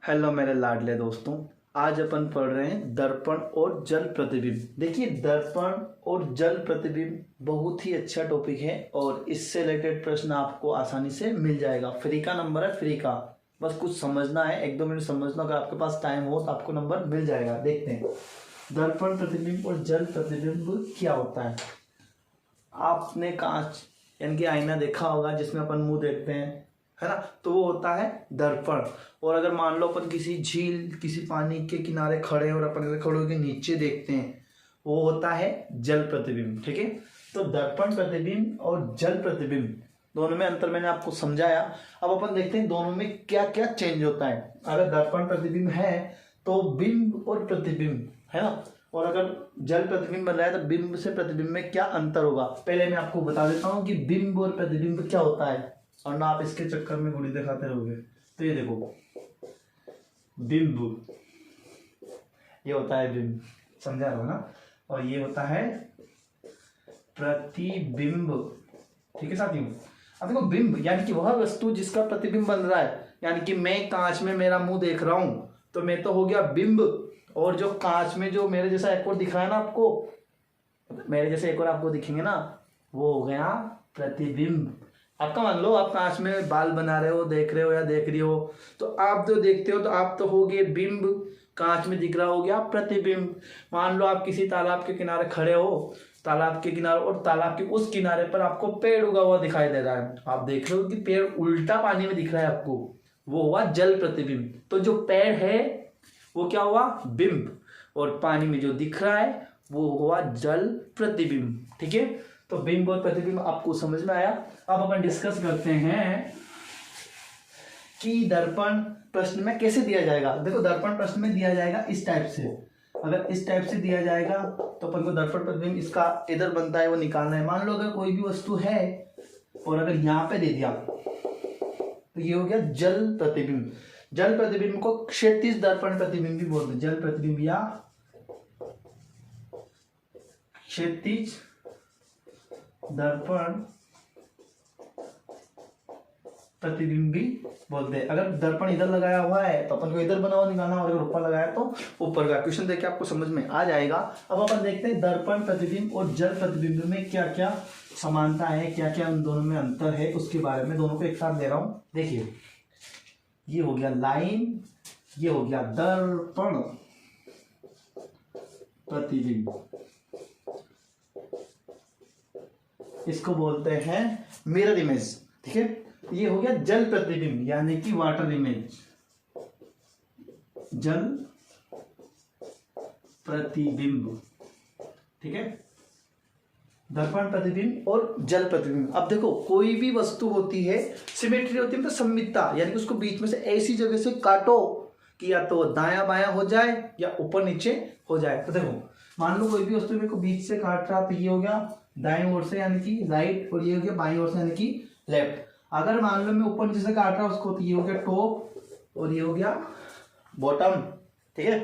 Hello मेरे लाडले दोस्तों। आज अपन पढ़ रहे हैं दर्पण और जल प्रतिबिंब। देखिए, दर्पण और जल प्रतिबिंब बहुत ही अच्छा टॉपिक है और इससे रिलेटेड प्रश्न आपको आसानी से मिल जाएगा। फ्री का नंबर है, फ्री का, बस कुछ समझना है, 1-2 मिनट समझना। अगर आपके पास टाइम हो तो आपको नंबर मिल जाएगा। देखते हैं दर्पण प्रतिबिंब और जल प्रतिबिंब क्या होता है। आपने कांच यानी कि आईना देखा होगा जिसमें अपन मुंह देखते हैं, है ना, तो वो होता है दर्पण। और अगर मान लो अपन किसी झील, किसी पानी के किनारे खड़े हैं और अपन अगर खड़े होकर नीचे देखते हैं, वो होता है जल प्रतिबिंब। ठीक है, तो दर्पण प्रतिबिंब और जल प्रतिबिंब दोनों में अंतर मैंने आपको समझाया। अब अपन देखते हैं दोनों में क्या क्या चेंज होता है। अगर दर्पण प्रतिबिंब है तो बिंब और प्रतिबिंब, है ना, और अगर जल प्रतिबिंब बन रहा है तो बिंब से प्रतिबिंब में क्या अंतर होगा। पहले मैं आपको बता देता हूँ कि बिंब और प्रतिबिंब क्या होता है, और ना आप इसके चक्कर में गुड़ी दिखाते रहोगे। तो ये देखो, बिंब, ये होता है बिंब, समझा रहा हो ना, और ये होता है प्रतिबिंब। ठीक है साथियों। अब देखो, बिंब यानी कि वह वस्तु जिसका प्रतिबिंब बन रहा है, यानी कि मैं कांच में मेरा मुंह देख रहा हूं तो मैं तो हो गया बिंब, और जो कांच में जो मेरे जैसा एक और दिख रहा है ना आपको, मेरे जैसे एक और आपको दिखेंगे ना, वो हो गया प्रतिबिंब। आपका मान लो आप कांच में बाल बना रहे हो, देख रहे हो या देख रही हो, तो आप जो देखते हो तो आप तो हो गए बिंब, कांच में दिख रहा हो गया प्रतिबिंब। मान लो आप किसी तालाब के किनारे खड़े हो, तालाब के किनारे, और तालाब के उस किनारे पर आपको पेड़ उगा हुआ दिखाई दे रहा है, आप देख रहे हो कि पेड़ उल्टा पानी में दिख रहा है आपको, वो हुआ जल प्रतिबिंब। तो जो पेड़ है वो क्या हुआ, बिंब, और पानी में जो दिख रहा है वो हुआ जल प्रतिबिंब। ठीक है, तो बिंब और प्रतिबिंब आपको समझ में आया। अब अपन डिस्कस करते हैं कि दर्पण प्रश्न में कैसे दिया जाएगा। देखो, दर्पण प्रश्न में दिया जाएगा इस टाइप से। अगर इस टाइप से दिया जाएगा तो अपन को दर्पण प्रतिबिंब इसका इधर बनता है वो निकालना है। मान लो अगर कोई भी वस्तु है और अगर यहाँ पे दे दिया तो ये हो गया जल प्रतिबिंब। जल प्रतिबिंब को क्षैतिज दर्पण प्रतिबिंब भी बोलते हैं। जल प्रतिबिंब या क्षैतिज दर्पण प्रतिबिंब भी बोलते हैं। अगर दर्पण इधर लगाया हुआ है तो अपन को इधर बना हुआ निकालना, और अगर ऊपर लगाया तो ऊपर का। क्वेश्चन देख के आपको समझ में आ जाएगा। अब अपन देखते हैं दर्पण प्रतिबिंब और जल प्रतिबिंब में क्या क्या समानता है, क्या क्या उन दोनों में अंतर है, उसके बारे में दोनों को एक साथ दे रहा हूं। देखिए, ये हो गया लाइन, ये हो गया दर्पण प्रतिबिंब, इसको बोलते हैं मिरर इमेज। ठीक है, ये हो गया जल प्रतिबिंब यानी कि वाटर इमेज, जल प्रतिबिंब। ठीक है, दर्पण प्रतिबिंब और जल प्रतिबिंब। अब देखो, कोई भी वस्तु होती है सिमेट्री होती है, मतलब सममितता, यानी कि उसको बीच में से ऐसी जगह से काटो कि या तो दायां बायां हो जाए या ऊपर नीचे हो जाए। तो देखो, मान लो कोई भी वस्तु मेरे को बीच से काट रहा, तो ये हो गया दाईं ओर से यानी कि राइट, और ये हो गया बाईं ओर से यानी कि लेफ्ट। अगर मान लो मैं ऊपर नीचे से काट रहा हूं उसको, तो ये हो गया टॉप और ये हो गया बॉटम। ठीक है,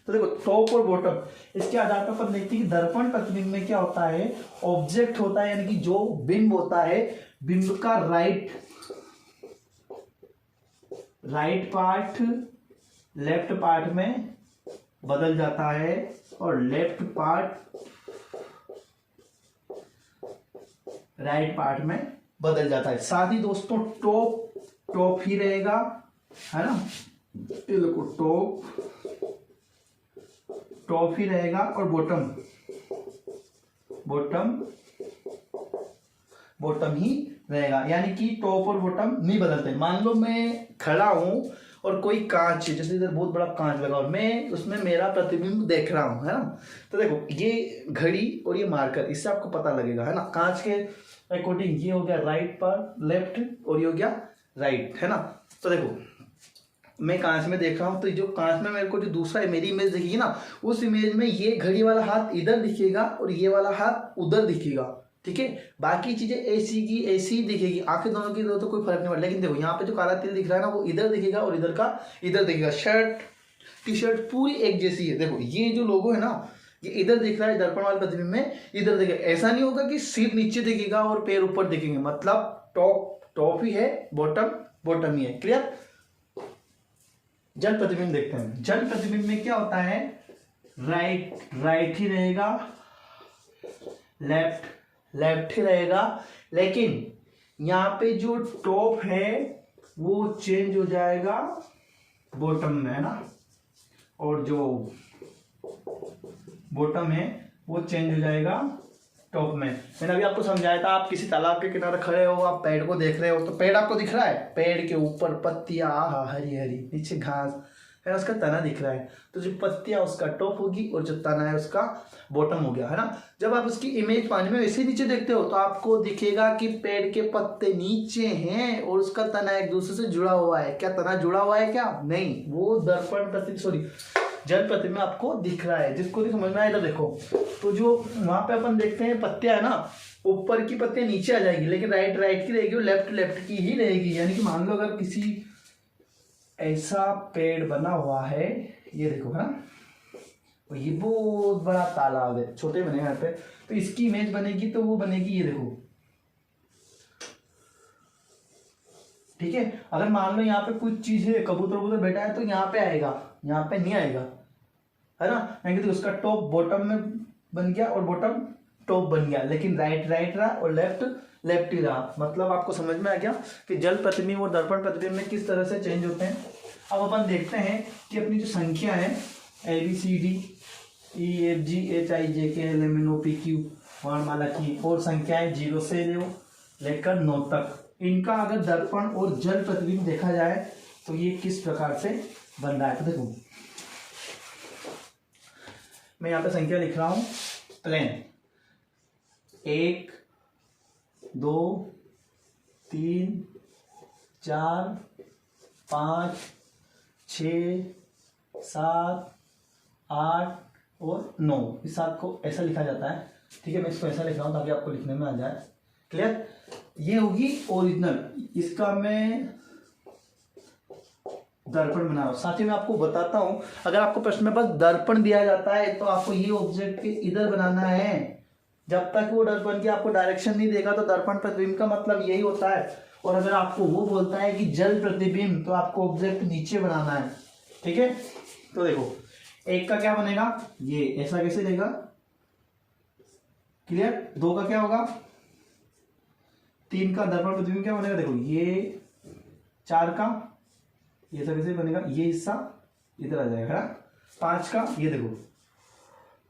तो देखो टॉप और बॉटम, इसके आधार पर अपन देखते हैं कि दर्पण प्रतिबिंब में क्या होता है, ऑब्जेक्ट होता है, यानी कि जो बिंब होता है, बिंब का राइट पार्ट लेफ्ट पार्ट में बदल जाता है और लेफ्ट पार्ट राइट पार्ट में बदल जाता है। साथ ही दोस्तों टॉप ही रहेगा, है ना, ये देखो टॉप ही रहेगा, और बॉटम ही रहेगा, यानी कि टॉप और बॉटम नहीं बदलते। मान लो मैं खड़ा हूं और कोई कांच है, जैसे इधर बहुत बड़ा कांच लगा और मैं उसमें मेरा प्रतिबिंब देख रहा हूं, है ना, तो देखो ये घड़ी और ये मार्कर, इससे आपको पता लगेगा, है ना, कांच के अकॉर्डिंग ये हो गया राइट पर लेफ्ट और ये हो गया राइट, है ना। तो देखो, मैं कांच में देख रहा हूं, तो जो कांच में मेरे को जो दूसरा मेरी इमेज दिखेगी ना, उस इमेज में ये घड़ी वाला हाथ इधर दिखेगा और ये वाला हाथ उधर दिखेगा। ठीक है, बाकी चीजें ऐसी की ऐसी दिखेगी, आंखें दोनों की तो कोई फर्क नहीं पड़ता। लेकिन देखो, यहाँ पे जो काला तिल दिख रहा है ना, वो इधर दिखेगा और इधर का इधर दिखेगा। शर्ट टी शर्ट पूरी एक जैसी है। देखो, ये जो लोगो है ना, ये इधर दिख रहा है दर्पण वाले प्रतिबिंब में, इधर दिखेगा। ऐसा नहीं होगा कि सिर नीचे दिखेगा और पैर ऊपर दिखेंगे, मतलब टॉप ही है, बॉटम ही है। क्लियर? जल प्रतिबिंब देखते हैं। जल प्रतिबिंब में क्या होता है, राइट ही रहेगा, लेफ्ट ही रहेगा, लेकिन यहाँ पे जो टॉप है वो चेंज हो जाएगा बॉटम में, है ना, और जो बॉटम है वो चेंज हो जाएगा टॉप में। मैंने अभी आपको समझाया था, आप किसी तालाब के किनारे खड़े हो, आप पेड़ को देख रहे हो, तो पेड़ आपको दिख रहा है, पेड़ के ऊपर पत्तियां हरी हरी, नीचे घास है, उसका तना दिख रहा है, तो जो पत्तियां उसका टॉप होगी और जो तना है उसका बॉटम हो गया, है ना। जब आप उसकी इमेज पानी में वैसे नीचे देखते हो तो आपको दिखेगा कि पेड़ के पत्ते नीचे हैं और उसका तना एक दूसरे से जुड़ा हुआ है। क्या तना जुड़ा हुआ है? क्या नहीं, वो दर्पण जल प्रतिबिंब आपको दिख रहा है। जिसको नहीं समझ में आया इधर देखो, तो जो वहां पे अपन देखते हैं पत्तियां है ना, ऊपर की पत्तियां नीचे आ जाएगी, लेकिन राइट की रहेगी और लेफ्ट की ही रहेगी। यानी कि मान लो अगर किसी ऐसा पेड़ बना हुआ है, ये देखो, है ना, और ये बहुत बड़ा तालाब है, छोटे बने यहाँ पे, तो इसकी इमेज बनेगी तो वो बनेगी, ये देखो, ठीक है। अगर मान लो यहाँ पे कुछ चीज है, कबूतर बैठा है, तो यहाँ पे आएगा, यहाँ पे नहीं आएगा, है ना। यानी कि उसका टॉप बॉटम में बन गया और बॉटम टॉप बन गया, लेकिन राइट रहा और लेफ्ट ही रहा। मतलब आपको समझ में आ गया कि जल प्रतिबिंब और दर्पण प्रतिबिंब में किस तरह से चेंज होते हैं। अब अपन देखते हैं कि अपनी जो संख्या है ABCD EFG HIJKLMNOPQ वर्णमाला की और संख्याएं 0 से लेकर 9 तक, इनका अगर दर्पण और जल प्रतिबिंब देखा जाए तो ये किस प्रकार से बन रहा है। तो देखो मैं यहाँ पे संख्या लिख रहा हूं, प्लेन 1 2 3 4 5 6 7 8 और 9, इस 7 को ऐसा लिखा जाता है, ठीक है। मैं इसको ऐसा लिख रहा हूं ताकि आपको लिखने में आ जाए, क्लियर। ये होगी ओरिजिनल, इसका मैं दर्पण बना रहा हूं। साथ ही मैं आपको बताता हूं, अगर आपको प्रश्न में बस दर्पण दिया जाता है तो आपको ये ऑब्जेक्ट के इधर बनाना है। जब तक वो दर्पण की आपको डायरेक्शन नहीं देगा तो दर्पण प्रतिबिंब का मतलब यही होता है। और अगर आपको वो बोलता है कि जल प्रतिबिंब, तो आपको ऑब्जेक्ट नीचे बनाना है, ठीक है। तो देखो 1 का क्या बनेगा, ये ऐसा कैसे देगा, क्लियर। 2 का क्या होगा, 3 का दर्पण प्रतिबिंब क्या बनेगा, देखो ये 4 का ये सब कैसे बनेगा, ये हिस्सा इधर आ जाएगा। 5 का ये देखो,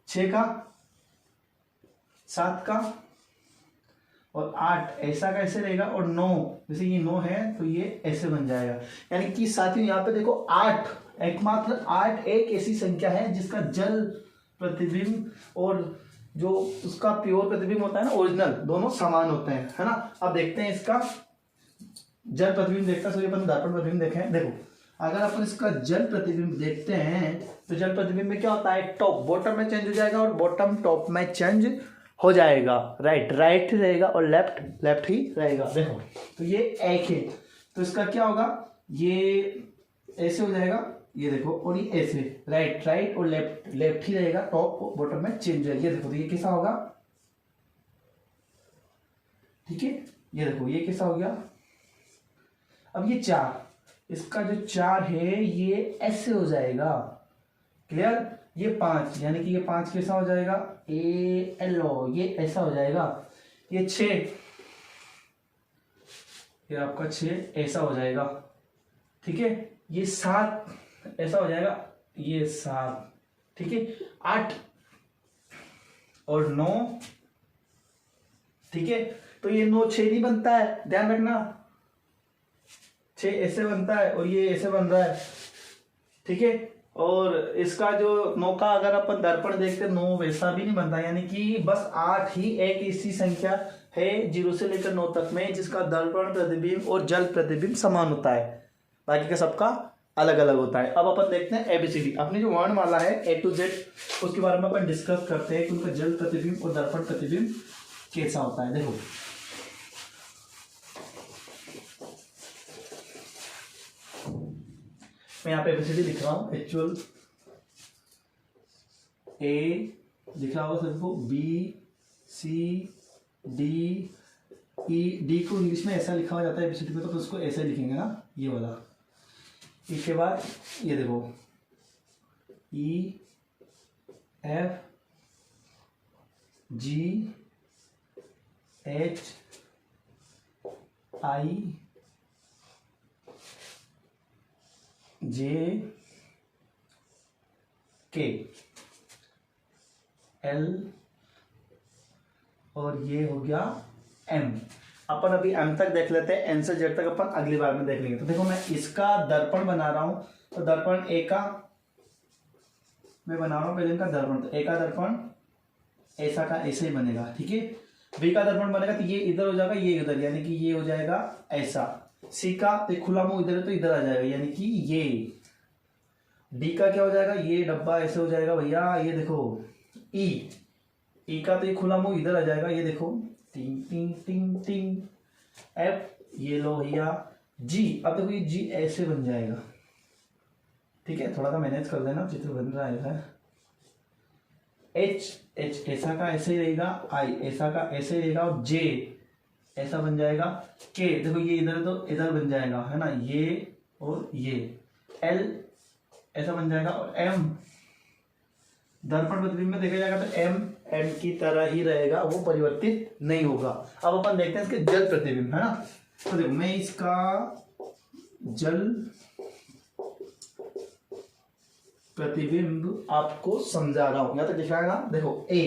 6 का, 7 का और 8 ऐसा कैसे रहेगा, और 9 जैसे ये 9 है तो ये ऐसे बन जाएगा। यानी कि साथियों यहाँ पे देखो 8, एकमात्र 8 एक ऐसी संख्या है जिसका जल प्रतिबिंब और जो उसका प्योर प्रतिबिंब होता है ना, ओरिजिनल, दोनों समान होते हैं, है ना। अब देखते हैं इसका जल प्रतिबिंब देखता है, अपन दर्पण प्रतिबिंब देखे हैं। देखो अगर अपन इसका जल प्रतिबिंब देखते हैं तो जल प्रतिबिंब में क्या होता है, टॉप बॉटम में चेंज हो जाएगा और बॉटम टॉप में चेंज हो जाएगा। राइट ही रहेगा और लेफ्ट ही रहेगा। देखो तो ये एक है, तो इसका क्या होगा, ये ऐसे हो जाएगा, ये देखो, और ये ऐसे राइट और लेफ्ट ही रहेगा, टॉप बॉटम में चेंज है। ये देखो तो ये कैसा होगा, ठीक है। ये देखो ये कैसा हो गया। अब ये 4, इसका जो 4 है ये ऐसे हो जाएगा, क्लियर। ये 5, यानी कि ये 5 कैसा हो जाएगा, ये ऐसा हो जाएगा। ये 6, ये आपका 6 ऐसा हो जाएगा, ठीक है। ये 7 ऐसा हो जाएगा, ये 7, ठीक है। 8 और 9, ठीक है। तो ये 9 6 नहीं बनता है, ध्यान रखना, 6 ऐसे बनता है और ये ऐसे बन रहा है, ठीक है। और इसका जो 9 का अगर अपन दर्पण देखते हैं, 9 वैसा भी नहीं बनता, यानी कि बस 8 ही एक ऐसी संख्या है 0 से लेकर 9 तक में जिसका दर्पण प्रतिबिंब और जल प्रतिबिंब समान होता है, बाकी का सबका अलग अलग होता है। अब अपन देखते हैं ABCD, अपनी जो वर्णमाला है A to Z, उसके बारे में अपन डिस्कस करते हैं कि उनका जल प्रतिबिंब और दर्पण प्रतिबिंब कैसा होता है। देखो मैं यहाँ पे ABCD लिख रहा हूँ, एक्चुअल A लिख रहा होगा सबको, B C D E, D को इंग्लिश में ऐसा लिखा हो जाता है ABCD में, तो उसको ऐसे लिखेंगे ना, ये वाला ई के बाद ये देखो E F G H I जे के एल और ये हो गया एम। अपन अभी एम तक देख लेते हैं, एन से जेड तक अपन अगली बार में देख लेंगे। तो देखो मैं इसका दर्पण बना रहा हूं, तो दर्पण ए का मैं बना रहा हूं पहले इनका दर्पण। तो ए का दर्पण ऐसा का ऐसे ही बनेगा, ठीक है। बी का दर्पण बनेगा तो ये इधर हो जाएगा, ये इधर, यानी कि ये हो जाएगा ऐसा। सी का तो खुला मुंह इधर है तो इधर आ जाएगा, यानी कि ये। डी का क्या हो जाएगा, ये डब्बा ऐसे हो जाएगा भैया, ये देखो। ई का तो ये खुला मुंह इधर आ जाएगा, ये देखो, टिंग टिंग टिंग टिंग। एफ ये लो भैया। जी, अब देखो ये जी ऐसे बन जाएगा, ठीक है। थोड़ा सा मैनेज कर लेना, चित्र बन रहा है। एच ऐसा का ऐसे ही रहेगा, आई ऐसा का ऐसे ही रहेगा, और जे ऐसा बन जाएगा। के देखो ये इधर है तो इधर बन जाएगा, है ना, ये और ये। एल ऐसा बन जाएगा, और एम दर्पण प्रतिबिंब में देखा जाएगा तो एम की तरह ही रहेगा, वो परिवर्तित नहीं होगा। अब अपन देखते हैं इसके जल प्रतिबिंब, है ना। तो देखो मैं इसका जल प्रतिबिंब आपको समझा रहा हूं, या तो दिख रहा है ना, देखो ए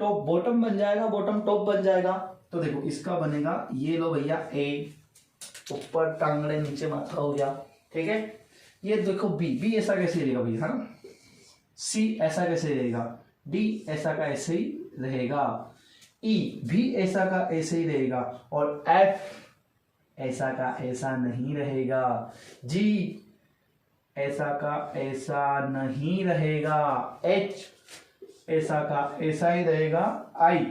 टॉप बॉटम बन जाएगा, बॉटम टॉप बन जाएगा। तो देखो इसका बनेगा, ये लो भैया ए, ऊपर टांगड़े नीचे माथा हो गया, ठीक है। ये देखो बी ऐसा कैसे रहेगा भैया, है ना। सी ऐसा कैसे रहेगा, डी ऐसा का ऐसे ही रहेगा, ई भी ऐसा का ऐसे ही रहेगा, और एफ ऐसा का ऐसा नहीं रहेगा, जी ऐसा का ऐसा नहीं रहेगा, एच ऐसा का ऐसा ही रहेगा, आई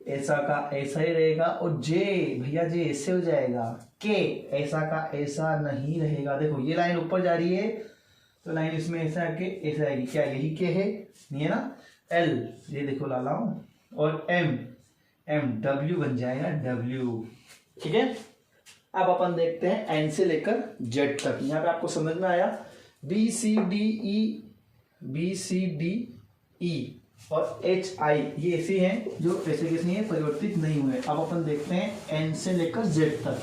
ऐसा का ऐसा ही रहेगा, और जे भैया जे ऐसे हो जाएगा, के ऐसा का ऐसा नहीं रहेगा। देखो ये लाइन ऊपर जा रही है तो लाइन इसमें ऐसा आके ऐसा आएगी, क्या यही के है, नहीं है ना। एल ये देखो ला लाऊं, और एम डब्ल्यू बन जाएगा, डब्ल्यू, ठीक है। अब अपन देखते हैं एन से लेकर जेड तक। यहाँ पे आपको समझ में आया, बी सी डी ई और एच आई ये ऐसे हैं जो ऐसे कैसे हैं, परिवर्तित नहीं हुए। अब अपन देखते हैं एन से लेकर जेड तक।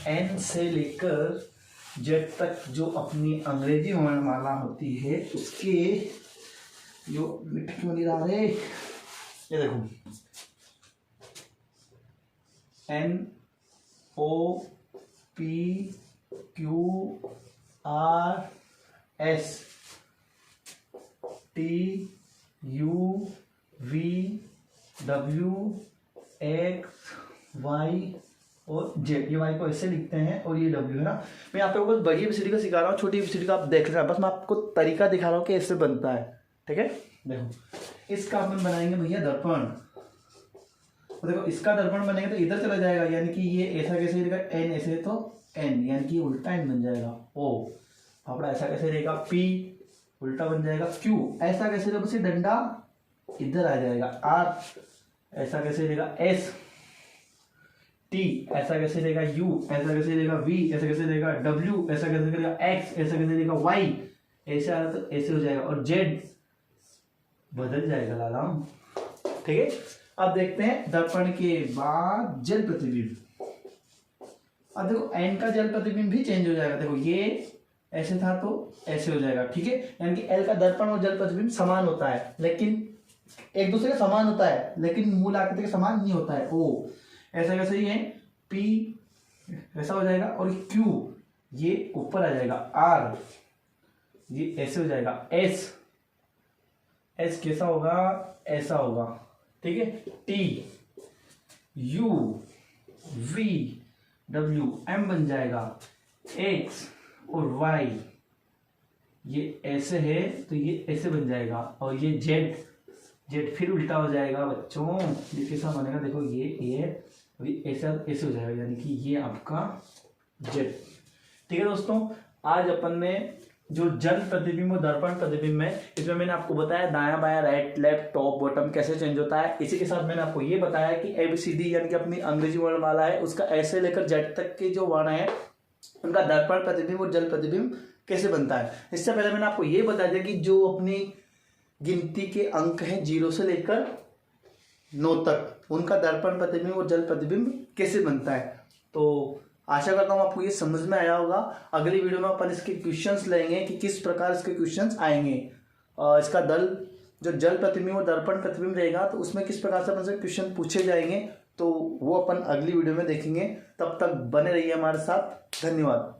एन से लेकर जेड तक जो अपनी अंग्रेजी वर्णमाला होती है उसके जो लिख क्यों नहीं रहा है, ये देखो N O P Q R S T U V W X Y और जेड। ये वाई को ऐसे लिखते हैं और ये डब्ल्यू है ना। मैं यहाँ पे बस बड़ी एबीसीडी का सिखा रहा हूँ, छोटी एबीसीडी का आप देख रहे हैं, बस मैं आपको तरीका दिखा रहा हूँ कि ऐसे बनता है, ठीक है। देखो इसका अपन बनाएंगे भैया दर्पण। तो देखो इसका दर्पण बनेगा तो इधर चला जाएगा, यानी कि ये ऐसा कैसे रहेगा, एन ऐसे तो एन, यानी कि उल्टा एन बन जाएगा। ओ फाफड़ा ऐसा कैसे रहेगा, पी उल्टा बन जाएगा, क्यू ऐसा कैसे रहेगा, बस डंडा इधर आ जाएगा, आर ऐसा कैसे रहेगा, एस टी ऐसा कैसे रहेगा, यू ऐसा कैसे रहेगा, वी ऐसा कैसे रहेगा, डब्ल्यू ऐसा कैसे रहेगा, एक्स ऐसा कैसे रहेगा, वाई ऐसे आ रहा तो ऐसे हो जाएगा, और जेड बदल जाएगा लाला, ठीक है। अब देखते हैं दर्पण के बाद जल प्रतिबिंब। अब देखो एन का जल प्रतिबिंब भी चेंज हो जाएगा। देखो ये ऐसे था तो ऐसे हो जाएगा, ठीक है। यानी कि एल का दर्पण और जल प्रतिबिंब समान होता है, लेकिन एक दूसरे का समान होता है, लेकिन मूल आकृति के समान नहीं होता है। ओ ऐसा कैसे ही है, पी ऐसा हो जाएगा, और क्यू ये ऊपर आ जाएगा, आर ये ऐसे हो जाएगा, एस कैसा होगा, ऐसा होगा, ठीक है। T U V W M बन जाएगा, एक्स और वाई ये ऐसे है तो ये ऐसे बन जाएगा, और ये जेड फिर उल्टा हो जाएगा बच्चों। ये कैसा बनेगा, देखो ये ऐसा ऐसे हो जाएगा, यानी कि ये आपका जेड, ठीक है। दोस्तों आज अपन ने जो जल प्रतिबिंब और दर्पण प्रतिबिंब है, इसमें मैंने आपको बताया दायां बायां राइट लेफ्ट टॉप बॉटम कैसे चेंज होता है। इसी के साथ मैंने आपको ये बताया कि एबीसीडी यानी कि अपनी अंग्रेजी वर्णमाला है उसका ऐसे लेकर जेड तक के जो वर्ण है उनका दर्पण प्रतिबिंब और जल प्रतिबिंब कैसे बनता है। इससे पहले मैंने आपको ये बता दिया कि जो अपनी गिनती के अंक हैं 0 से लेकर 9 तक, उनका दर्पण प्रतिबिंब और जल प्रतिबिंब कैसे बनता है। तो आशा करता हूँ आपको ये समझ में आया होगा। अगली वीडियो में अपन इसके क्वेश्चंस लेंगे कि किस प्रकार इसके क्वेश्चंस आएंगे। इसका जो जल प्रतिबिंब और दर्पण प्रतिबिंब रहेगा तो उसमें किस प्रकार से अपन से क्वेश्चन पूछे जाएंगे, तो वो अपन अगली वीडियो में देखेंगे। तब तक बने रहिए हमारे साथ। धन्यवाद।